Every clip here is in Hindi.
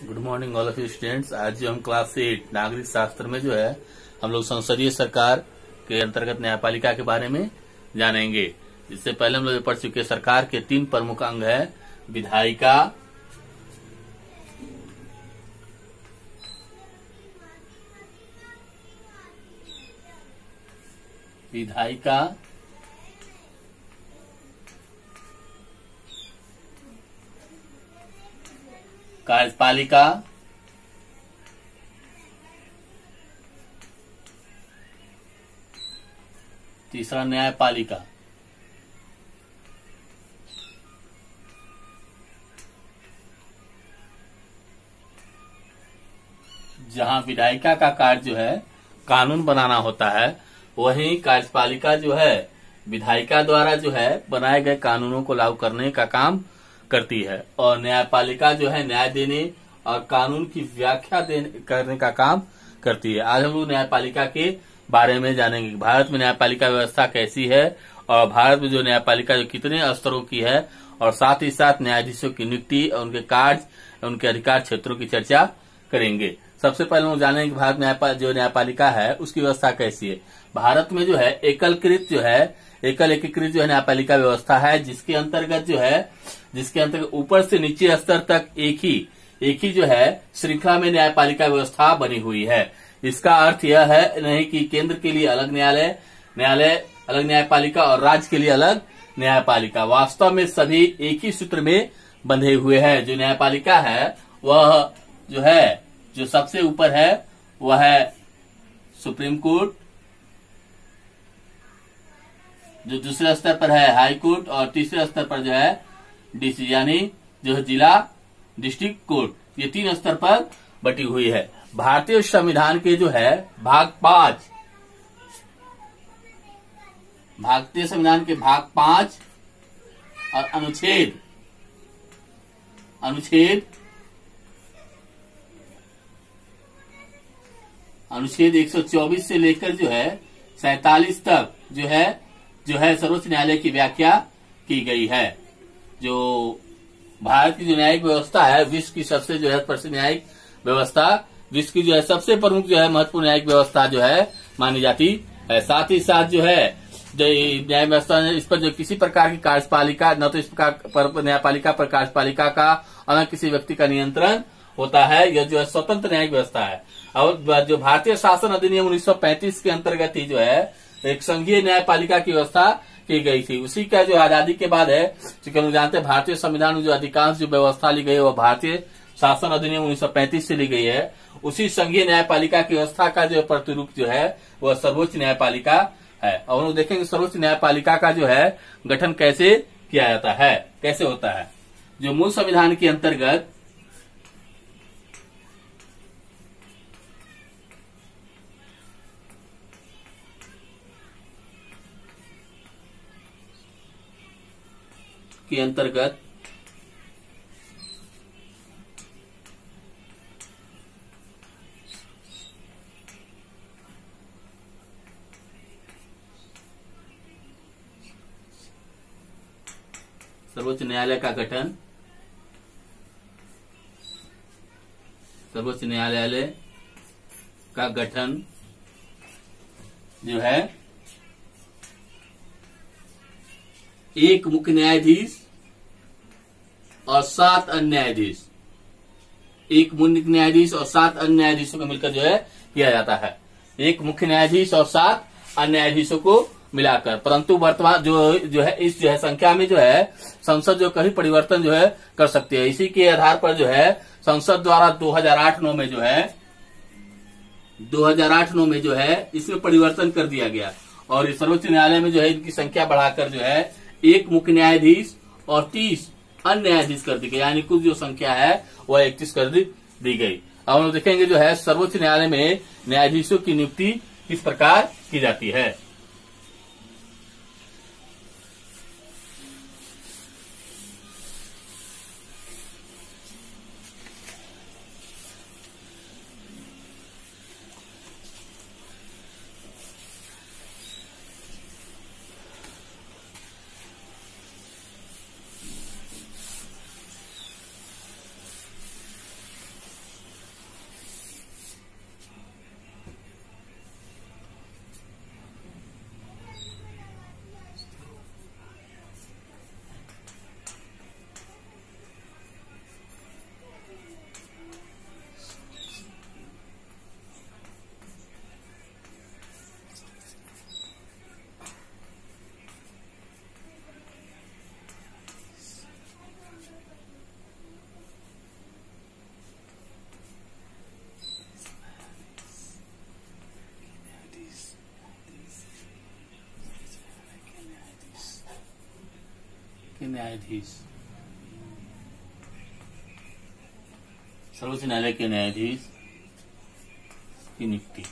Good morning all of you students. आज जो हम क्लास 8 नागरिक शास्त्र में जो है हम लोग संसदीय सरकार के अंतर्गत न्यायपालिका के बारे में जानेंगे। इससे पहले हम लोग पढ़ चुके सरकार के 3 प्रमुख अंग है विधायिका, कार्यपालिका तीसरा न्यायपालिका। जहां विधायिका का कार्य जो है कानून बनाना होता है, वहीं कार्यपालिका जो है विधायिका द्वारा जो है बनाए गए कानूनों को लागू करने का काम करती है, और न्यायपालिका जो है न्याय देने और कानून की व्याख्या करने का काम करती है। आज हम लोग न्यायपालिका के बारे में जानेंगे। भारत में न्यायपालिका व्यवस्था कैसी है और भारत में जो न्यायपालिका जो कितने स्तरों की है, और साथ ही साथ न्यायाधीशों की नियुक्ति और उनके कार्य उनके अधिकार क्षेत्रों की चर्चा करेंगे। सबसे पहले हम जानेंगे कि भारत में जो न्यायपालिका है उसकी व्यवस्था कैसी है। भारत में जो है एकल एकीकृत जो है न्यायपालिका व्यवस्था है, जिसके अंतर्गत ऊपर से नीचे स्तर तक एक ही जो है श्रृंखला में न्यायपालिका व्यवस्था बनी हुई है। इसका अर्थ यह है नहीं कि केंद्र के लिए अलग न्यायालय अलग न्यायपालिका और राज्य के लिए अलग न्यायपालिका। वास्तव में सभी एक ही सूत्र में बंधे हुए हैं। जो न्यायपालिका है वह जो सबसे ऊपर है वह है सुप्रीम कोर्ट, जो दूसरे स्तर पर है हाई कोर्ट, और तीसरे स्तर पर जो है डीसी यानी जो है जिला डिस्ट्रिक्ट कोर्ट। ये 3 स्तर पर बटी हुई है। भारतीय संविधान के जो है भाग 5 और अनुच्छेद 124 से लेकर जो है 47 तक जो है सर्वोच्च न्यायालय की व्याख्या की गई है। जो भारत की जो न्यायिक व्यवस्था है विश्व की सबसे जो है प्रसिद्ध न्यायिक व्यवस्था, विश्व की जो है सबसे प्रमुख जो है महत्वपूर्ण न्यायिक व्यवस्था जो है मानी जाती है। साथ ही साथ जो है जो न्याय व्यवस्था है इस पर जो किसी प्रकार की कार्यपालिका न तो इस प्रकार न्यायपालिका पर कार्यपालिका का और न किसी व्यक्ति का नियंत्रण होता है। यह जो है स्वतंत्र न्यायिक व्यवस्था है। और जो भारतीय शासन अधिनियम 1935 के अंतर्गत ही जो है एक संघीय न्यायपालिका की व्यवस्था की गई थी। उसी का जो आजादी के बाद है, क्योंकि हम जानते हैं भारतीय संविधान में जो अधिकांश जो व्यवस्था ली गई है वह भारतीय शासन अधिनियम 1935 से ली गई है। उसी संघीय न्यायपालिका की व्यवस्था का जो प्रतिरूप जो है वह सर्वोच्च न्यायपालिका है। और हम लोग देखेंगे सर्वोच्च न्यायपालिका का जो है गठन कैसे किया जाता है, कैसे होता है। जो मूल संविधान के अंतर्गत सर्वोच्च न्यायालय का गठन जो है एक मुख्य न्यायाधीश और 7 अन्य न्यायाधीश, एक मुख्य न्यायाधीश और 7 अन्य न्यायाधीशों को मिलकर जो है किया जाता है। एक मुख्य न्यायाधीश और 7 अन्य न्यायाधीशों को मिलाकर। परंतु वर्तमान जो है इस जो है संख्या में जो है संसद जो कभी परिवर्तन जो है कर सकती है। इसी के आधार पर जो है संसद द्वारा 2008-9 में जो है इसमें परिवर्तन कर दिया गया, और सर्वोच्च न्यायालय में जो है इनकी संख्या बढ़ाकर जो है एक मुख्य न्यायाधीश और 30 अन्य न्यायाधीश कर दी गई, यानी कुल जो संख्या है वह 31 कर दी गई। अब हम देखेंगे जो है सर्वोच्च न्यायालय में न्यायाधीशों की नियुक्ति किस प्रकार की जाती है। न्यायाधीश, सर्वोच्च न्यायालय के न्यायाधीश की नियुक्ति।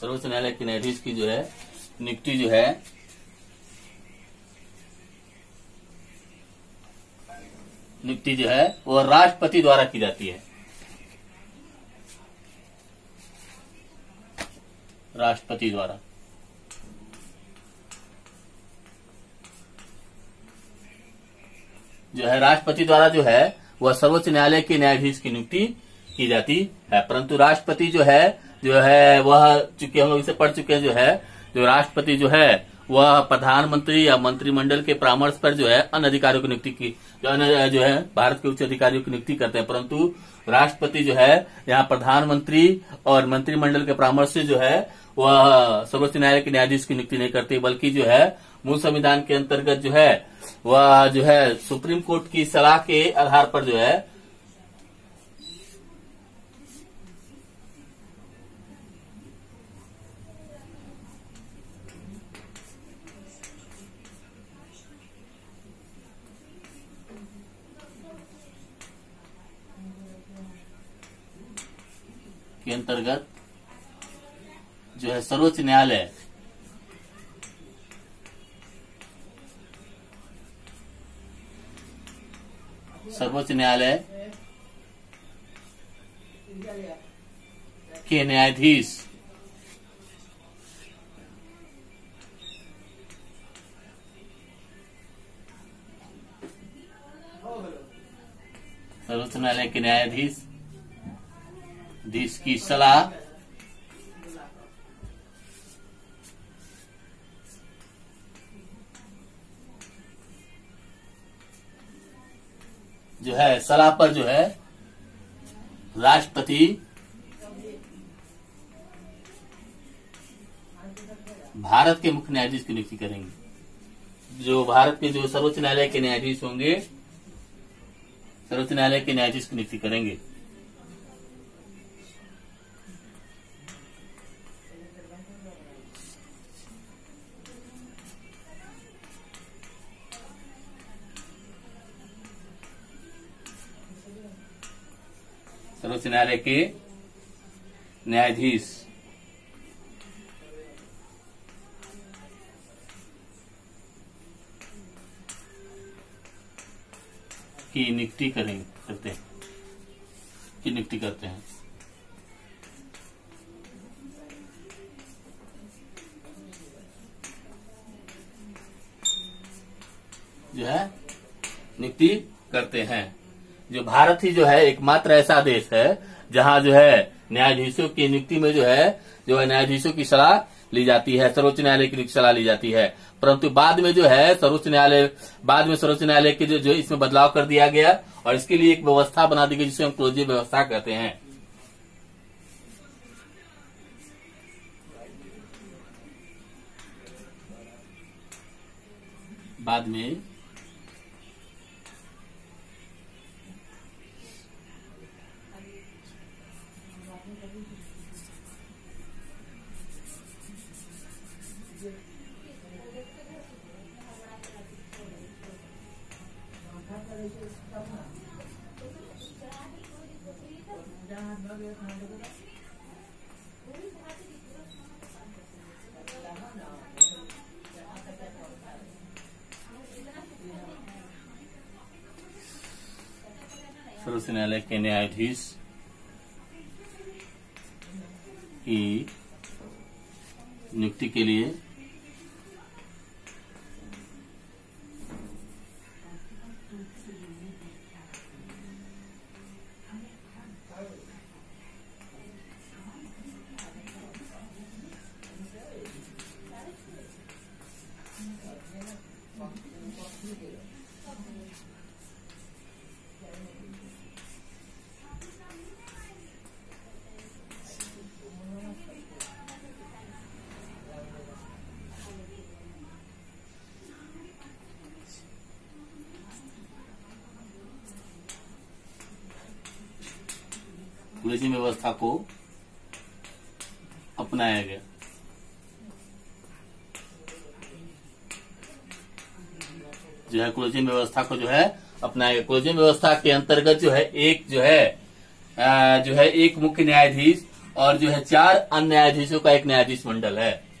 सर्वोच्च न्यायालय के न्यायाधीश की जो है नियुक्ति जो है वो राष्ट्रपति द्वारा की जाती है। राष्ट्रपति द्वारा। जो है राष्ट्रपति द्वारा जो है वह सर्वोच्च न्यायालय के न्यायाधीश की नियुक्ति की जाती है। परंतु राष्ट्रपति जो है वह चूंकि हम लोग इसे पढ़ चुके हैं, जो राष्ट्रपति जो है वह प्रधानमंत्री या मंत्रिमंडल के परामर्श पर जो है अन्य अधिकारियों की नियुक्ति की जो है भारत के उच्च अधिकारियों की नियुक्ति करते हैं। परंतु राष्ट्रपति जो है यहाँ प्रधानमंत्री और मंत्रिमंडल के परामर्श से जो है वह सर्वोच्च न्यायालय के न्यायाधीश की नियुक्ति नहीं करते, बल्कि जो है मूल संविधान के अंतर्गत जो है वह जो है सुप्रीम कोर्ट की सलाह के आधार पर जो है के अंतर्गत जो है सर्वोच्च न्यायालय के न्यायाधीश देश की सलाह जो है सलाह पर जो है राष्ट्रपति भारत के मुख्य न्यायाधीश की नियुक्ति करेंगे। जो भारत के जो सर्वोच्च न्यायालय के न्यायाधीश होंगे, सर्वोच्च न्यायालय के न्यायाधीश की नियुक्ति करेंगे। सर्वोच्च न्यायालय के न्यायाधीश की नियुक्ति करते हैं। जो है नियुक्ति करते हैं। जो भारत ही जो है एकमात्र ऐसा देश है जहां जो है न्यायाधीशों की नियुक्ति में जो है न्यायाधीशों की सलाह ली जाती है, सर्वोच्च न्यायालय की सलाह ली जाती है। परंतु बाद में जो है सर्वोच्च न्यायालय के जो इसमें बदलाव कर दिया गया और इसके लिए एक व्यवस्था बना दी गई जिसे हम क्लोजिव व्यवस्था कहते हैं। बाद में सर्वोच्च न्यायालय के न्यायाधीश की नियुक्ति के लिए पुलिस व्यवस्था को अपनाया गया। जो है क्लोजिंग व्यवस्था को जो है अपनाएगा। क्लोजिंग व्यवस्था के अंतर्गत जो है एक मुख्य न्यायाधीश और जो है 4 अन्य न्यायाधीशों का एक न्यायाधीश मंडल है।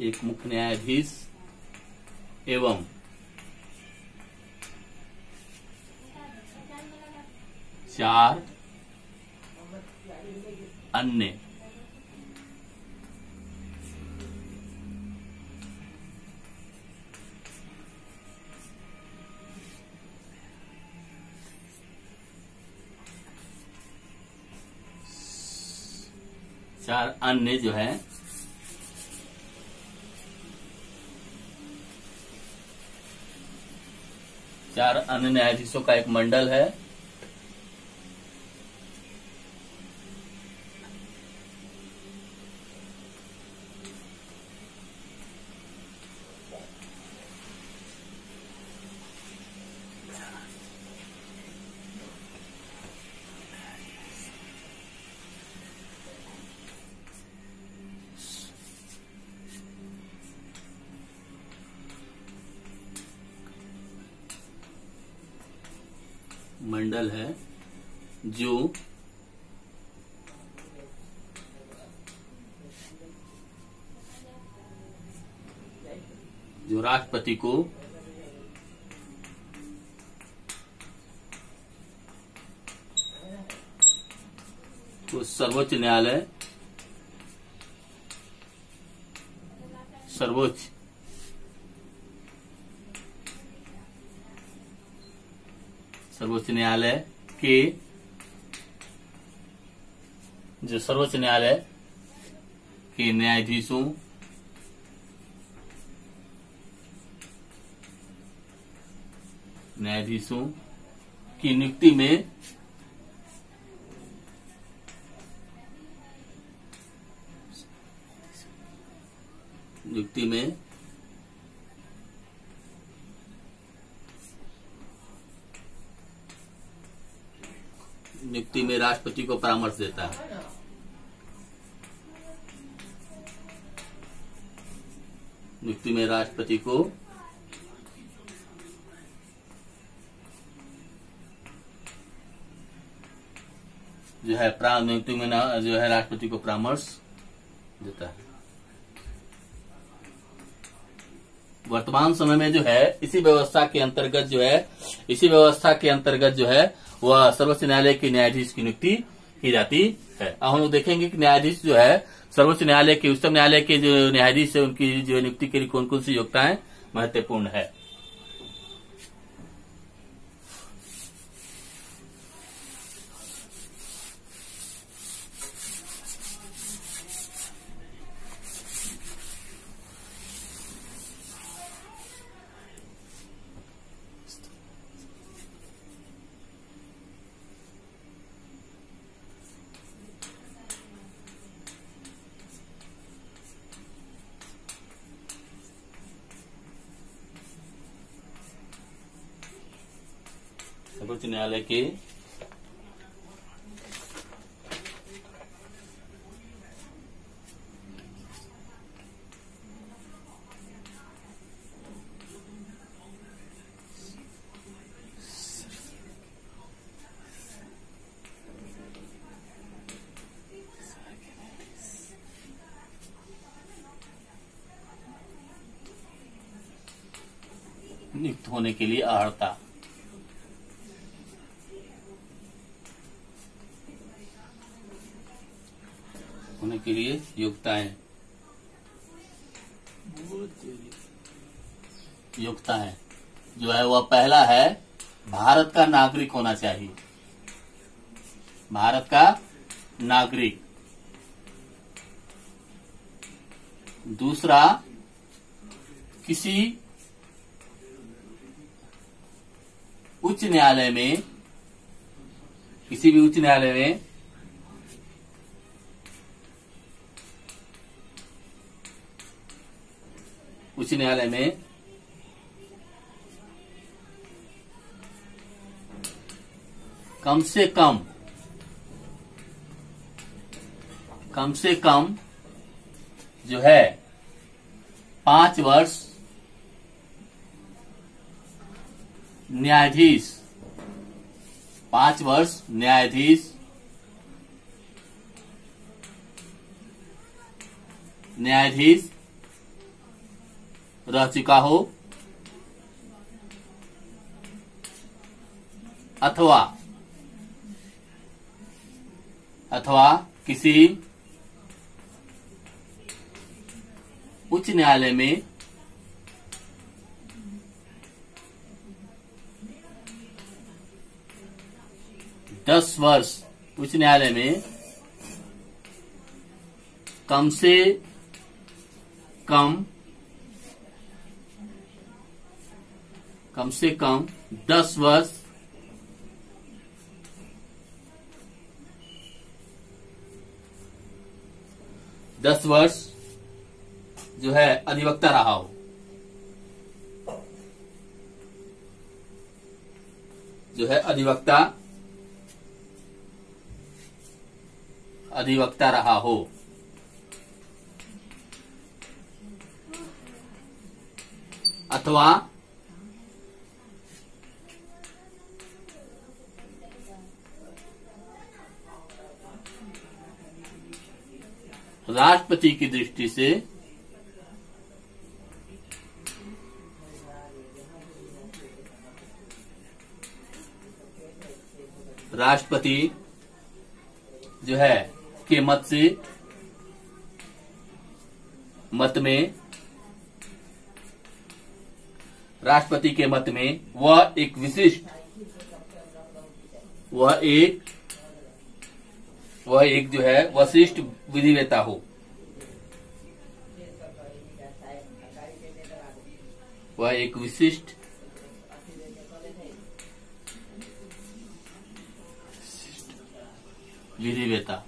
एक मुख्य न्यायाधीश एवं 4 अन्य जो है चार अन्य न्यायाधीशों का एक मंडल है। मंडल है जो राष्ट्रपति को सर्वोच्च न्यायालय सर्वोच्च न्यायालय के न्यायाधीशों की नियुक्ति में राष्ट्रपति को परामर्श देता है। नियुक्ति में राष्ट्रपति को राष्ट्रपति को परामर्श देता है। वर्तमान समय में इसी व्यवस्था के अंतर्गत वह सर्वोच्च न्यायालय के न्यायाधीश की नियुक्ति की जाती है। अब हम लोग देखेंगे कि न्यायाधीश सर्वोच्च न्यायालय के उच्चतम न्यायालय के जो न्यायाधीश है उनकी जो नियुक्ति के लिए कौन कौन सी योग्यताएं महत्वपूर्ण है। सर्वोच्च न्यायालय के नियुक्त होने के लिए अर्हता होने के लिए योग्यताएं जो है वह पहला है भारत का नागरिक होना चाहिए। भारत का नागरिक। दूसरा, किसी उच्च न्यायालय में, किसी भी उच्च न्यायालय में कम से कम जो है 5 वर्ष न्यायाधीश, 5 वर्ष न्यायाधीश रह चुका हो, अथवा किसी उच्च न्यायालय में 10 वर्ष, उच्च न्यायालय में कम से कम 10 वर्ष जो है अधिवक्ता रहा हो, जो है अधिवक्ता रहा हो, अथवा राष्ट्रपति की दृष्टि से राष्ट्रपति जो है के मत में राष्ट्रपति के मत में वह एक जो है वशिष्ठ विधिवेता हो, वह एक विशिष्ट विधिवेता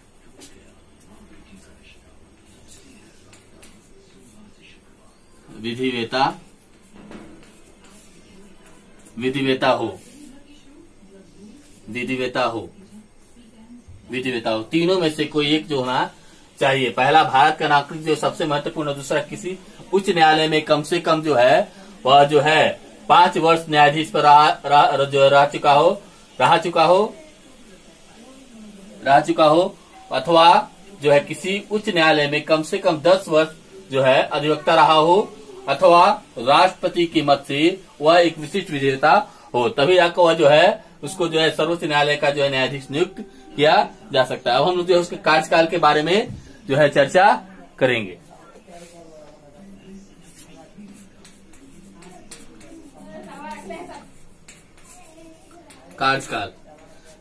हो, तीनों में से कोई एक जो होना चाहिए। पहला भारत का नागरिक जो सबसे महत्वपूर्ण, दूसरा किसी उच्च न्यायालय में कम से कम जो है वह जो है 5 वर्ष न्यायाधीश पर रह चुका हो, अथवा जो है किसी उच्च न्यायालय में कम से कम 10 वर्ष जो है अधिवक्ता रहा हो, अथवा राष्ट्रपति की मत से वह एक विशिष्ट विजेता हो, तभी जाकर वह जो है उसको जो है सर्वोच्च न्यायालय का जो है न्यायाधीश नियुक्त किया जा सकता है। अब हम जो है उसके कार्यकाल के बारे में जो है चर्चा करेंगे। कार्यकाल,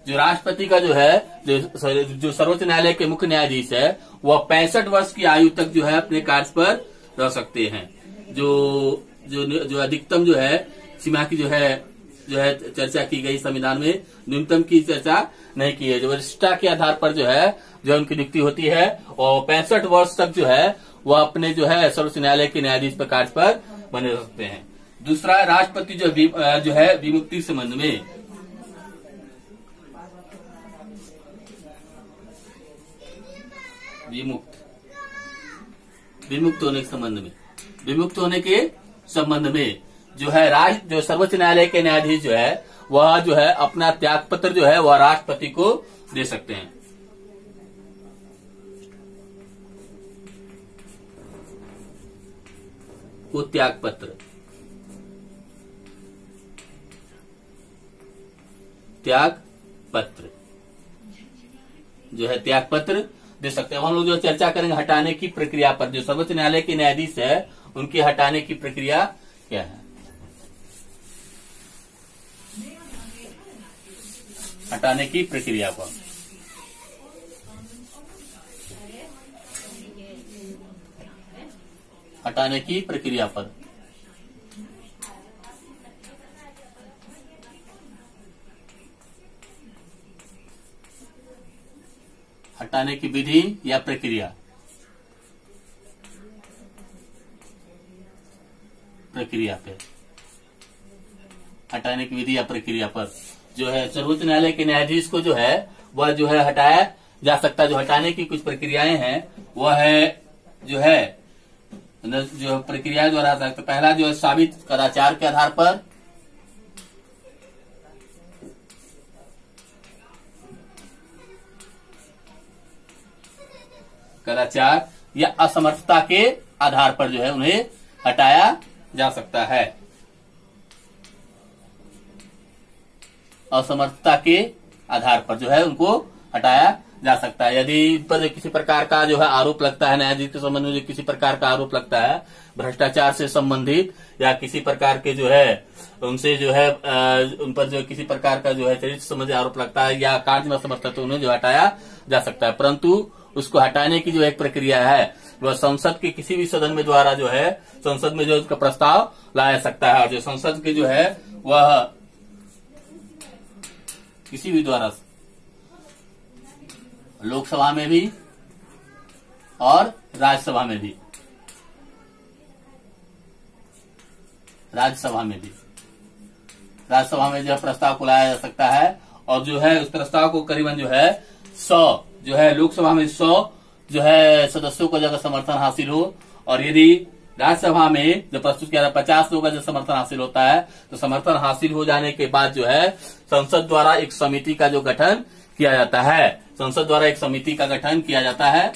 जो राष्ट्रपति का जो है जो सर्वोच्च न्यायालय के मुख्य न्यायाधीश है वह 65 वर्ष की आयु तक जो है अपने कार्य पर रह सकते हैं। जो अधिकतम जो है सीमा की जो है चर्चा की गई संविधान में, न्यूनतम की चर्चा नहीं की है। जो वरिष्ठता के आधार पर जो है उनकी नियुक्ति होती है और 65 वर्ष तक जो है वह अपने जो है सर्वोच्च न्यायालय के न्यायाधीश पर कार्य पर बने रह सकते हैं। दूसरा, राष्ट्रपति जो है विमुक्ति संबंध में विमुक्त होने के संबंध में जो है जो सर्वोच्च न्यायालय के न्यायाधीश जो है वह जो है अपना त्याग पत्र जो है वह राष्ट्रपति को दे सकते हैं। वो त्याग पत्र जो है त्याग पत्र दे सकते हैं। हम लोग जो चर्चा करेंगे हटाने की प्रक्रिया पर, जो सर्वोच्च न्यायालय के न्यायाधीश है उनकी हटाने की प्रक्रिया क्या है। हटाने की प्रक्रिया पर हटाने की विधि या प्रक्रिया, पे हटाने की विधि या प्रक्रिया पर जो है सर्वोच्च न्यायालय के न्यायाधीश को जो है वह जो है हटाया जा सकता है। जो हटाने की कुछ प्रक्रियाएं हैं वह है जो प्रक्रिया द्वारा सकता। पहला जो है साबित कदाचार के आधार पर, कदाचार या असमर्थता के आधार पर जो है उन्हें हटाया जा सकता है। असमर्थता के आधार पर जो है उनको हटाया जा सकता है। यदि पर किसी प्रकार का जो है आरोप लगता है, न्यायाधीश के संबंध में जो किसी प्रकार का आरोप लगता है भ्रष्टाचार से संबंधित या किसी प्रकार के जो है उनसे जो है उन पर जो किसी प्रकार का जो है चरित्र संबंधी आरोप लगता है या कार्य में असमर्थ है तो उन्हें जो हटाया जा सकता है। परंतु उसको हटाने की जो एक प्रक्रिया है वह संसद के किसी भी सदन में द्वारा जो है संसद में जो उसका प्रस्ताव लाया सकता है। और जो संसद के जो है वह किसी भी द्वारा लोकसभा में भी और राज्यसभा में भी, राज्यसभा में जो है प्रस्ताव को लाया जा सकता है। और जो है उस प्रस्ताव को करीबन जो है 100 जो है लोकसभा में 100 जो है सदस्यों को जब समर्थन हासिल हो और यदि राज्यसभा में जो प्रस्तुत किया 50 लोगों का जब समर्थन हासिल होता है तो समर्थन हासिल हो जाने के बाद जो है संसद द्वारा एक समिति का जो गठन किया जाता है, संसद द्वारा एक समिति का गठन किया जाता है।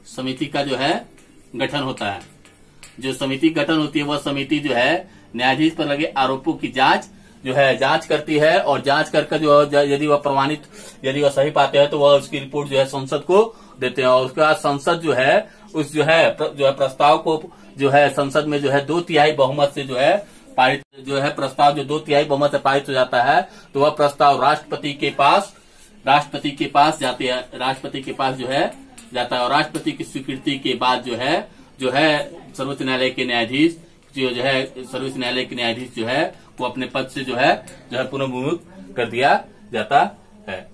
समिति का जो है गठन होता है। जो समिति गठन होती है वह समिति जो है न्यायाधीश पर लगे आरोपों की जांच करती है और जांच करके जो यदि वह प्रमाणित यदि वह सही पाते हैं तो वह उसकी रिपोर्ट जो है संसद को देते हैं। और उसके बाद संसद जो है उस जो है प्रस्ताव को जो है संसद में जो है 2/3 बहुमत से जो है पारित जो है प्रस्ताव जो 2/3 बहुमत से पारित हो जाता है तो वह प्रस्ताव राष्ट्रपति के पास जाते हैं, राष्ट्रपति के पास जो है जाता है। और राष्ट्रपति की स्वीकृति के बाद जो है सर्वोच्च न्यायालय के न्यायाधीश सर्वोच्च न्यायालय के न्यायाधीश जो है वो अपने पद से जो है पुनर्विमुक्त कर दिया जाता है।